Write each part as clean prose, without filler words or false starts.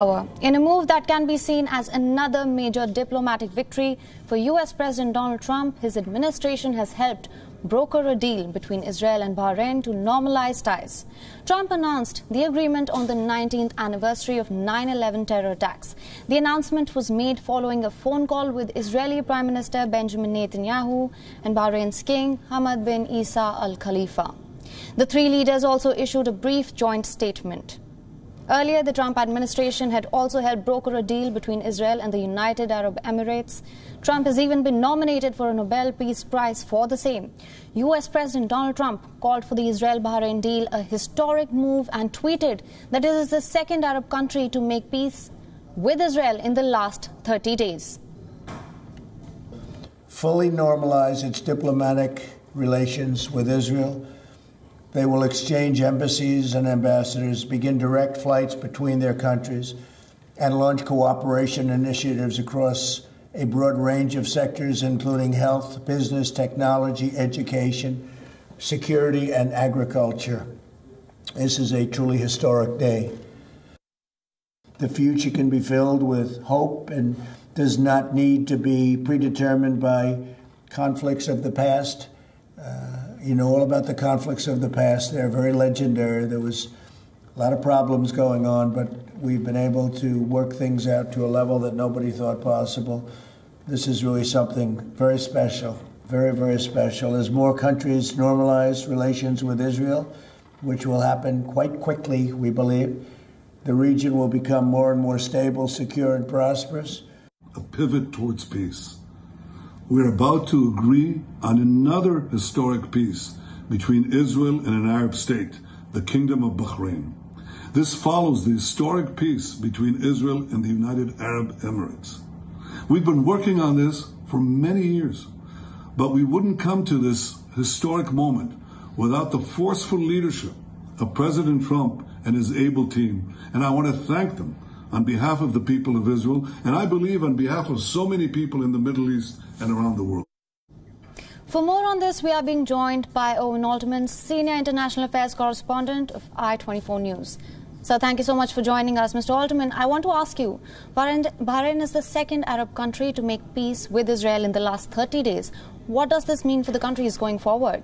In a move that can be seen as another major diplomatic victory for U.S. President Donald Trump, his administration has helped broker a deal between Israel and Bahrain to normalize ties. Trump announced the agreement on the 19th anniversary of 9/11 terror attacks. The announcement was made following a phone call with Israeli Prime Minister Benjamin Netanyahu and Bahrain's King Hamad bin Isa Al Khalifa. The three leaders also issued a brief joint statement. Earlier, the Trump administration had also helped broker a deal between Israel and the United Arab Emirates. Trump has even been nominated for a Nobel Peace Prize for the same. U.S. President Donald Trump called for the Israel-Bahrain deal a historic move and tweeted that it is the second Arab country to make peace with Israel in the last 30 days. Fully normalize its diplomatic relations with Israel. They will exchange embassies and ambassadors, begin direct flights between their countries, and launch cooperation initiatives across a broad range of sectors, including health, business, technology, education, security, and agriculture. This is a truly historic day. The future can be filled with hope and does not need to be predetermined by conflicts of the past. You know all about the conflicts of the past. They're very legendary. There was a lot of problems going on, but we've been able to work things out to a level that nobody thought possible. This is really something very special, very, very special. As more countries normalize relations with Israel, which will happen quite quickly, we believe, the region will become more and more stable, secure, and prosperous. A pivot towards peace. We're about to agree on another historic peace between Israel and an Arab state, the Kingdom of Bahrain. This follows the historic peace between Israel and the United Arab Emirates. We've been working on this for many years, but we wouldn't come to this historic moment without the forceful leadership of President Trump and his able team, and I want to thank them on behalf of the people of Israel, and I believe on behalf of so many people in the Middle East and around the world. For more on this, we are being joined by Owen Alterman, Senior International Affairs Correspondent of I-24 News. So thank you so much for joining us, Mr. Alterman. I want to ask you, Bahrain is the second Arab country to make peace with Israel in the last 30 days. What does this mean for the countries going forward?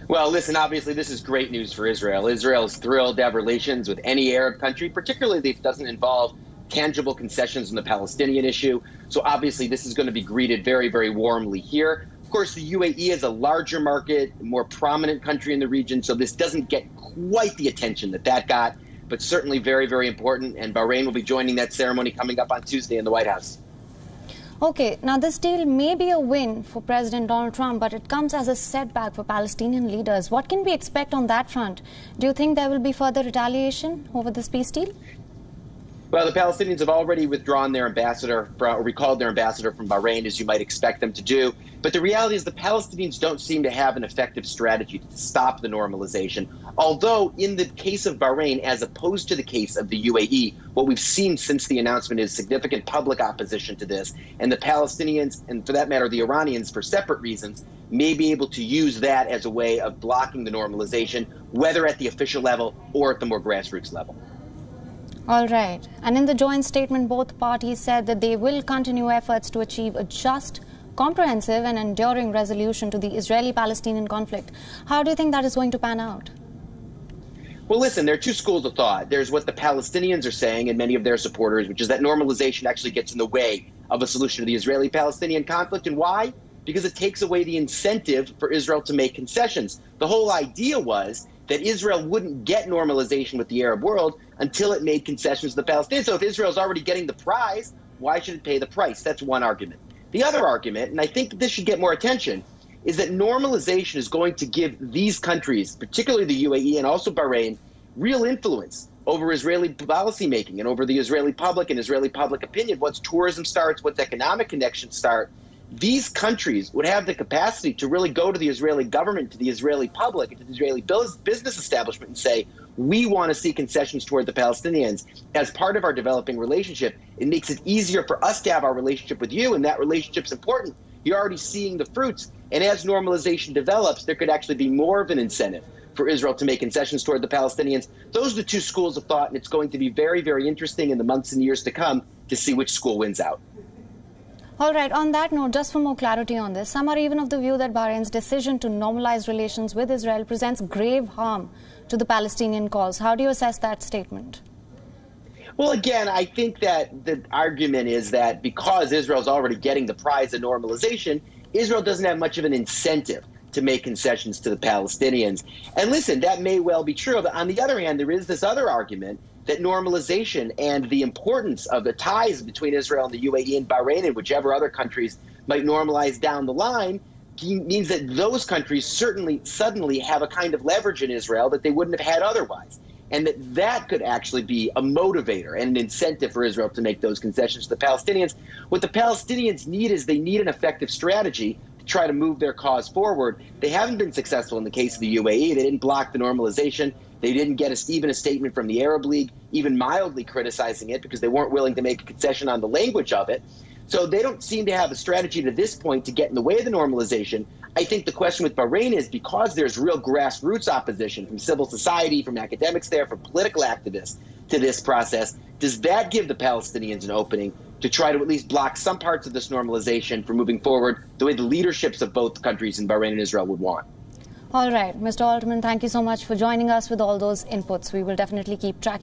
Well, listen, obviously this is great news for Israel. Israel is thrilled to have relations with any Arab country, particularly if it doesn't involve tangible concessions on the Palestinian issue. So obviously this is going to be greeted very, very warmly here. Of course, the UAE is a larger market, more prominent country in the region, so this doesn't get quite the attention that got, but certainly very, very important. And Bahrain will be joining that ceremony coming up on Tuesday in the White House. Okay, now this deal may be a win for President Donald Trump, but it comes as a setback for Palestinian leaders. What can we expect on that front? Do you think there will be further retaliation over this peace deal? Well, the Palestinians have already withdrawn their ambassador, or recalled their ambassador from Bahrain, as you might expect them to do. But the reality is the Palestinians don't seem to have an effective strategy to stop the normalization. Although in the case of Bahrain, as opposed to the case of the UAE, what we've seen since the announcement is significant public opposition to this. And the Palestinians, and for that matter, the Iranians, for separate reasons, may be able to use that as a way of blocking the normalization, whether at the official level or at the more grassroots level. All right. And in the joint statement, both parties said that they will continue efforts to achieve a just, comprehensive and enduring resolution to the Israeli-Palestinian conflict. How do you think that is going to pan out? Well, listen, there are two schools of thought. There's what the Palestinians are saying and many of their supporters, which is that normalization actually gets in the way of a solution to the Israeli-Palestinian conflict. And why? Because it takes away the incentive for Israel to make concessions. The whole idea was that Israel wouldn't get normalization with the Arab world until it made concessions to the Palestinians. So if Israel's already getting the prize, why should it pay the price? That's one argument. The other argument, and I think this should get more attention, is that normalization is going to give these countries, particularly the UAE and also Bahrain, real influence over Israeli policymaking and over the Israeli public and Israeli public opinion. Once tourism starts, once economic connections start, these countries would have the capacity to really go to the Israeli government, to the Israeli public, and to the Israeli business establishment and say, we want to see concessions toward the Palestinians. As part of our developing relationship, it makes it easier for us to have our relationship with you, and that relationship's important. You're already seeing the fruits. And as normalization develops, there could actually be more of an incentive for Israel to make concessions toward the Palestinians. Those are the two schools of thought, and it's going to be very, very interesting in the months and years to come to see which school wins out. All right, on that note, just for more clarity on this, some are even of the view that Bahrain's decision to normalize relations with Israel presents grave harm to the Palestinian cause. How do you assess that statement? Well, again, I think that the argument is that because Israel's already getting the prize of normalization, Israel doesn't have much of an incentive to make concessions to the Palestinians. And listen, that may well be true. But on the other hand, there is this other argument that normalization and the importance of the ties between Israel and the UAE and Bahrain and whichever other countries might normalize down the line means that those countries suddenly have a kind of leverage in Israel that they wouldn't have had otherwise. And that could actually be a motivator and an incentive for Israel to make those concessions to the Palestinians. What the Palestinians need is they need an effective strategy to try to move their cause forward. They haven't been successful in the case of the UAE. They didn't block the normalization. They didn't get even a statement from the Arab League, even mildly criticizing it, because they weren't willing to make a concession on the language of it. So they don't seem to have a strategy to this point to get in the way of the normalization. I think the question with Bahrain is, because there's real grassroots opposition from civil society, from academics there, from political activists to this process, does that give the Palestinians an opening to try to at least block some parts of this normalization from moving forward the way the leaderships of both countries in Bahrain and Israel would want? All right, Mr. Altman, thank you so much for joining us with all those inputs. We will definitely keep tracking.